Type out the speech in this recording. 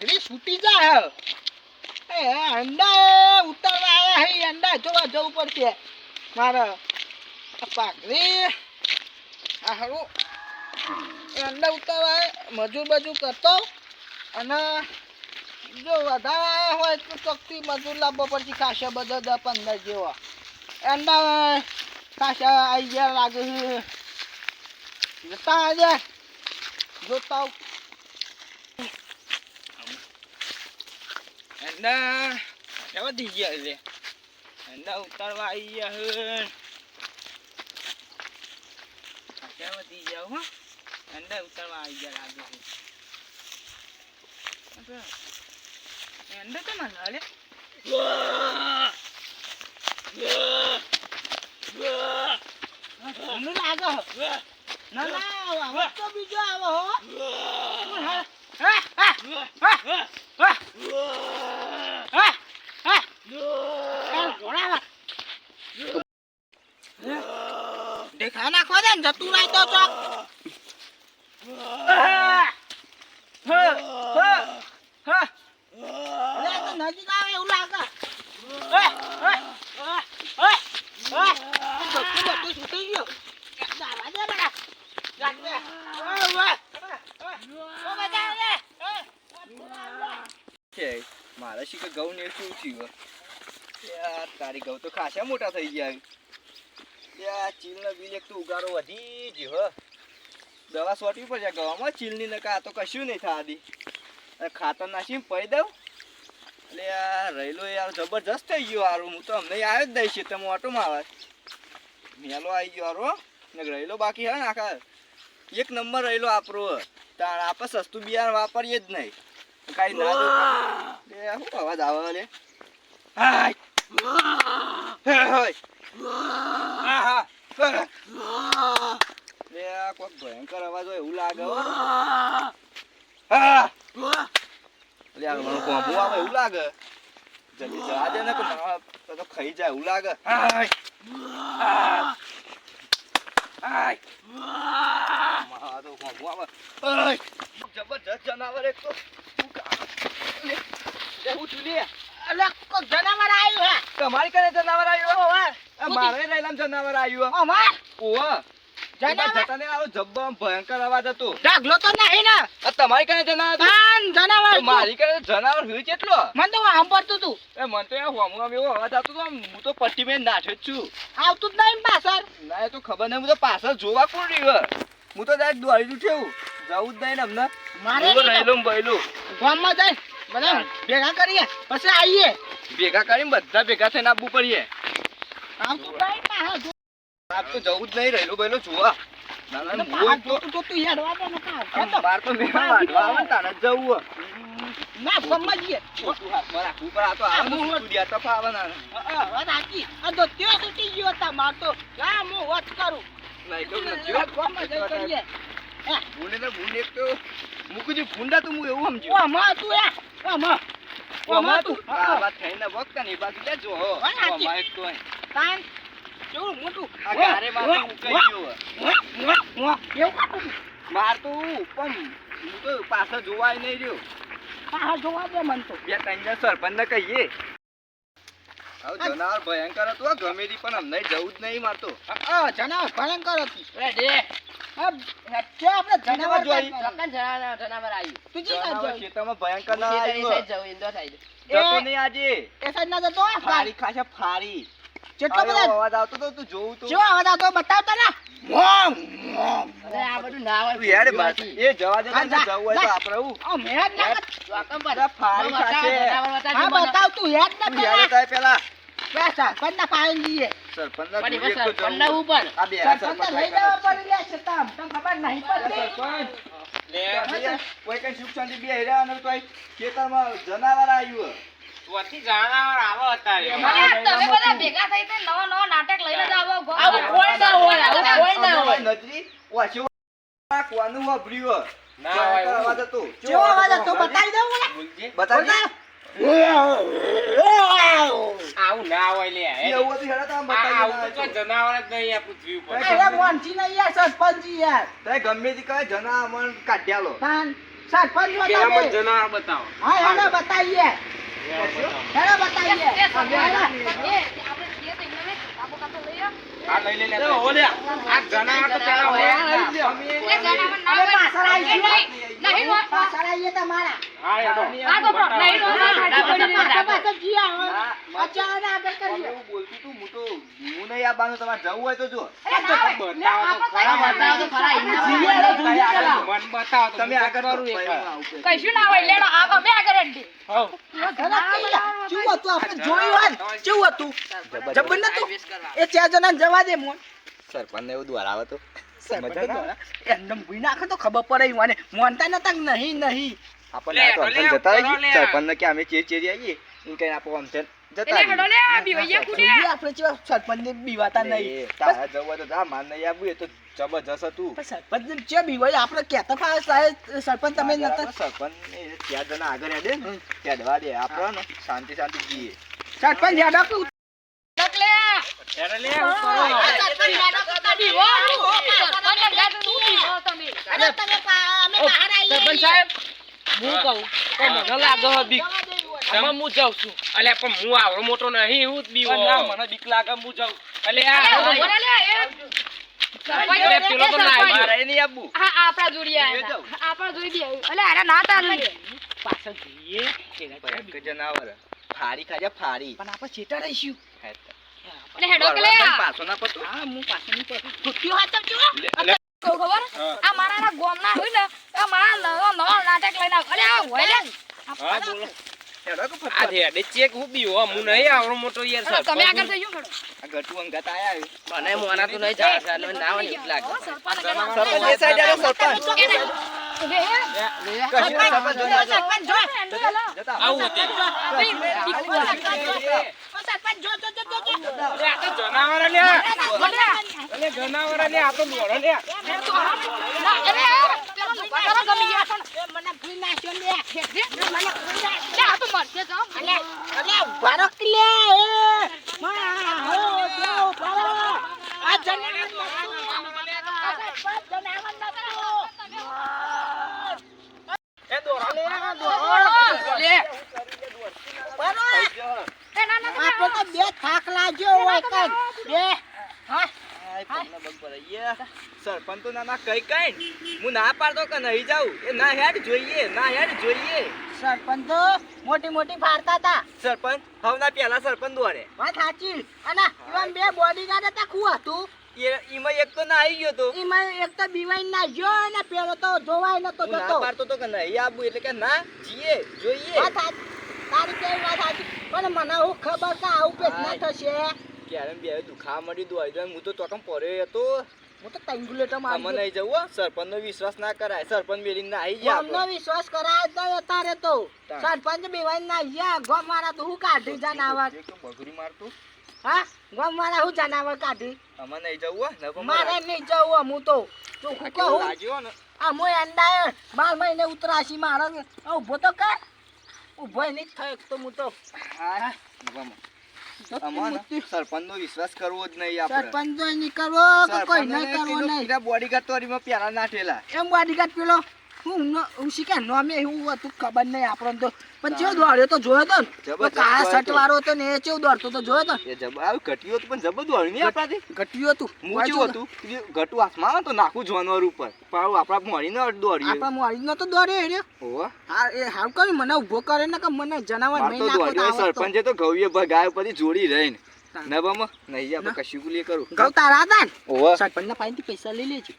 પાઘડી છૂટી જાય એ અંડા ઉતારવા આયા હે અંડા જોવા જવું પડશે મારે પાઘડી આ હારું એ અંડા ઉતારવા મજૂર બજૂર કરતો અને જો વધારે આયા હોય તો ચોકથી મજૂર લાવવો પડશે ખાસા બધા 10-15 જેવા અંડા ખાસા આવી ગયા લાગે છે જતા આજે જોતા અંડા કેવા દી ગયા લે અંડા ઉતારવા આવી ગયા હે કેવા દી ગયા હો અંડા ઉતારવા આવી ગયા લાગે છે અંડા તો ના લે મને લાગે ના ના હવે તો બીજો આવે હો દેખા નાખો ને જતું રહે તો ચોક નજીક આવે એવું લાગે બધું છૂટી ગયો મારે શી કે ઘઉં ને શું થયું યાર તારી ઘઉં તો ખાસા મોટા થઈ ગયા યાર ચીલ ને બીલ એક તો ઉગારો વધી ગયો દવા સોટવી પડશે ઘઉંમાં ચીલની નકા આ તો કશું નહીં થવા દી ખાતર નાખીને પડી દઉં એટલે યાર રહેલો યાર જબરજસ્ત થઈ ગયો હારું હું તો અમને આવ્યો જ દઈશ તમે ઓટો મારે મેલો આવી ગયો હારો ને રહેલો બાકી હે ને આખા એક નંબર રહેલો આપણો તાર આપણે સસ્તું બિયારણ વાપરીએ જ નહીં કઈ ના તો શું અવાજ આવે લે હાય હા લે કોઈ ભયંકર અવાજ હોય એવું લાગે હા લે આ મને કોબો આવે એવું લાગે જલ્દી જવા દે ને કે તો ખાઈ જાય એવું લાગે હાય હાય મા તો કોબો આવે જબરજસ્ત જનાવર એક તો હું ચૂલી અલે કો જનાવર આવ્યું હે તમારી કને જનાવર આવ્યું હો મારે રેલામ જનાવર આવ્યું અમાર ઓવા જનાવર જતાને આવો જબ્બમ ભયંકર અવાજ હતો ડાગલો તો નહીં ને આ તમારી કને જનાવર જનાવર મારી કને જનાવર હોય કેટલો મને તો સાંભળતું તું એ મન તો હોમું એવો અવાજ આવતો તો હું તો પટ્ટી મેં નાઠ્યો જ છું આવતું જ નહીં પાછળ ના એ તો ખબર નહીં હું તો પાછળ જોવા કોણ રહ્યો હું તો ડાયરેક્ટ દોડી ઉઠ્યો જવું જ નહીં ને અમને મારે રહેલું બૈલું ગામમાં જાય બધા ભેગા કરીએ પછી આવીએ ભેગા કરીને બધા ભેગા થઈને આવવું પડીએ આવતું નહીં પાછળ આપ તો જવું જ નહીં રહેલું બૈલું જોવા ના ના હું તો તું હેડવા દે ને માર તો મેં વાડવા આવે તાને જવું ના સમજીએ તું હાથ મારા ઉપર આ તો આ સ્ટુડિયો તો ફાવે ના વાત આકી આ તો તે સુટી ગયો તા માર તો જા હું વાત કરું નહીં તો નથી ગામમાં જઈ કરીએ ભૂંડે ને ભૂંડ એક તો મુકુજી ભૂંડા તો હું એવું સમજ્યો ઓ માં તું ઓ માં તું આ વાત થઈને વખત ની બાજુ લેજો હો માં એક તો તાન જો મોટું આ ગારે માં ઉકાઈ ગયો એવું કાટું માર તો પણ હું તો પાછળ જોવાય નહીં રહ્યો પાછળ જોવા દે મન તો બે ત્રણ સરપંચ ને કહીએ હવે જનાવર ભયંકર હતું ગમે તે પણ અમને જવું જ નહીં મારતો જનાવર ભયંકર હતું રેડે આપણે જનાવર જોઈ જનાવર આવ્યું તું જી સાઈડ ખેતરમાં ભયંકર ના આવ્યું જવું ઇન્દો સાઈડ જતો નહીં આજે એ સાઈડ ના જતો ફારી ખાસા ફારી કેટલો બધો અવાજ આવતો તો તું જોઉં તો જો અવાજ આવતો બતાવ તો ના મોમ અરે આ બધું ના હોય યાર બાકી એ જવા દે ને જવું હોય તો આપણે ઓ મેં ના ચોકમ બધા ફારી ખાસે હા બતાવ તું યાદ ના યાદ થાય પેલા પેસા પન્ના પાઈ લીએ સરપંચના ગુડી એક તો પન્ના ઉપર આ બે સરપંચ લઈ જવા પડી લે છતામ તને ખબર નહીં પડતી સરપંચ લે કોઈ કઈ સુખ શાંતિ બે હેરા અને કોઈ ખેતરમાં જનાવર આવ્યું વતી જનાવર આવો હતા તમે બધા ભેગા થઈ તો નવો નવો નાટક લઈને જ આવો આવું કોઈ ના હોય આવું કોઈ ના હોય નજરી વાછો કોનું વાભર્યું ના હોય અવાજ હતો કેવો અવાજ હતો બતાવી દઉં બોલજે બતાવી આવું ના હોય લે એવું હતું હેડા તમે બતાવી આવું તો જનાવર જ નહીં આ પૃથ્વી ઉપર અરે મોનજી નહીં યાર સરપંચજી યાર તે ગમે તે કહે જનાવર કાઢ્યાલો તાન સરપંચ પેલા બતાવે. મને જનાવર બતાવો. હા હેડો બતાવીએ. હેડો બતાવીએ. આ લઈ લે લે. ઓ લે. આ જનાવર તો પેલા હોય. અમે પાછળ આવીએ. પાછળ આવીએ તમારા. હા હેડો. પાછળ જી આવો. અચાનક આગળ કરીએ. એવું બોલતું તું હું તો હું નહીં આવવાનું તમારે જવું હોય તો જો મન બતાવો તો તમે આગળ કરું કરો, એક પછી હું આવું કે. કશું ના હોય લેડો આ અમે આગળ હેડી હઉ. કેવું હતું આપણે જોયું હોય ને? કેવું હતું? જબર નતું? એ 4 જણા જવા દે મોન. સરપંચને એવું દ્વાર આવે તો સરપંચ દ્વારા એમને ભૂઈ નાખે તો ખબર પડે ઈ મને. મોનતા નતા કે નહીં નહીં. આપણને આ લે, સરપંચ જતા લે, રહીએ. લે. સરપંચને કે અમે ચેરી આવીએ એમ કહીને આપો આમ છે જતા એટલે હેડો લે આ બીવૈયા કુડે જોઈએ આપણે ચેવા સરપંચને બીવાતા નહીં. રહીએ. તારા જવું હોય તો જા, માર નહીં આવવું એ તો જબરજસ્ત હતું. પણ સરપંચને ચે બીવાય આપણે કહેતા ફાવે સાહેબ સરપંચ તમે નતા. સરપંચને 4 જણા આગળ હેડે ને હેડવા દે આપણે ને શાંતિ શાંતિ જઈએ. સરપંચ યાદવ કે ડકલે હેડો લે. સરપંચ યાદવ તો બીવો સરપંચ ગાડ તું બીવો તમે અરે તમે અમે બહાર આવીએ. સરપંચ સાહેબ હું કહું તો મને લાગે હે બીક આમાં હું જાઉં છું અલે પણ હું આવડો મોટો નહીં હું જ બીવો. પણ ના મને બીક લાગે હું જાઉં અલે અરે આ ઉભો રે લે એ સરપંચ અરે પેલો તો ના આવી. મારે નહીં આવવું. હા આપણા જોડી આયા હતા. આપણા જોડી બી આવ્યું. અલે અરે ના તારું લે પાછળ જઈએ ભયંકર જનાવર ફાડી ખાજે ફાડી. પણ આપણે ચેટા રહીશું. એટલે હેડો કે લે પાછો ના પતું. હા હું પાછળ નહીં પડતો. ખોટ્યું હાથ આપજો. કહું ખબર આ મારા ગોમના હોય ને આ મારા નવા નાટક લઈને આવ. અલે આ હોય લે હા બોલો. હેડો કે આ ફટફટ. હેડે ચેક હું બીવો હું નહીં આવડો મોટો યાર અરે તમે આગળ સરપંચ. થઈ ગયો આ ગટુ અંગાત આયા છે. મને મોના તો નહીં જાય છે મને ના મને બીક લાગે સરપંચ એ સાઈડ આવો, સરપંચ. સરપંચ જોઈ આવજો. સરપંચ જો. જતા આવું હતું. સરપંચ જો જો જો જો. અલે આ તો જનાવર લે. અલે જનાવર લે આ તો મોળો લે. મને ભૂઈ નાખ્યો લે. મને ભૂઈ નાખ્યો. લે આ તો મરશે તો અલે અલે ઉભા રહો કે લે. એ માં હો દેવ ભરો. આ જનાવર નતું. આ સરપંચ જનાવર નતું. એ દોરા લે. લે. ભરો. આપણે તો બે થાક લાગ્યો હોય કઈ. બે. હા. આય તમને બબર આઈએ. સરપંચ તો નાના કઈ કઈ હું ના પાડતો કે નહીં જાઉં. એ ના હેડ જોઈએ, ના હેડ જોઈએ. સરપંચ તો મોટી મોટી ફાડતા હતા. સરપંચ હવના પહેલા સરપંચ દોરે. વાત સાચી. અને એમાં બે બોડીગાર્ડ હતા. કુ હતું એમાં એક તો ના આવી ગયો તો. એમાં એક તો બીવાઈ ના ગયો ને પેલો તો જોવાય નતો હું ના જતો. પાડતો તો કે નહીં આવું એટલે કે ના જીએ જોઈએ. વાત સાચી. તારી કેવી વાત સાચી. પણ મને હું ખબર કે આવું પેટ ના થશે. ક્યારે બે દુખા મળી દોઈ દો. હું તો ચોકમ પડ્યો હતો. હું તો તંગુલેટો અમે મારી નહીં જવું હો. સરપંચનો વિશ્વાસ ના કરાય. સરપંચ મેલીને ના આવી ગયા ગોમનો આપણે. વિશ્વાસ કરાય તો તારે તો તાર. સરપંચ બીવાઈ ના ગયા. ગોમ વાળા તો હું કાઢી જનાવર. એક તો બગડી મારતું. હા ગોમ વાળા હું જનાવર કાઢી. અમે નહીં જવું હો. ન પણ મારે નહીં જવું હું તો તું આ હું કેવું કહું લાગ્યો ને. આ મોય અંડાય 12 મહિને ઉતરાશી મારો ઉભો તો કર. ઉભો નહીં થયો તો હું તો હા ગમો. અમાને સરપંચનો વિશ્વાસ કરવો જ નહીં આપણે. સરપંચ જો નહીં કરવો કે કોઈ નહીં કરવો નહીં. બોડીગાર્ડ તો હરીમાં પ્યાલા નાઠેલા. એમ બોડીગાર્ડ પેલો હું શીખે નોમે એવું હતું ખબર નહીં આપણને તો. પણ ચેવો દોડ્યો તો જોયો તો ને. જબરજસ્ત કાળા દોડ્યો શર્ટ વાળો હતો ને એ ચેવો દોડતો તો જોયો તો ને. એ જબ આવું ઘટ્યું હતું પણ જબર દોડ્યું નહીં આપણાથી. ઘટ્યું હતું મૂચ્યું હતું. ઘટું હાથમાં આવે તો નાખું જાનવર ઉપર. પણ આપણા મોડીને દોડ્યું. આપણા મોડી નો તો દોડ્યો એ ઓહો. હા એ હાલ કરી મને ઉભો કરે ને કે મને જનાવર માર નહીં તો નાખો તો દોડ્યો. આવડતો. સરપંચે તો ઘઉંએ ભગાયો પછી જોડી રહીને. ના બામાં નહીં આપણે કશું લે કરું. ઘઉં તારા હતા ને ઓહો. સરપંચના પાસેથી પૈસા લઈ લેજો.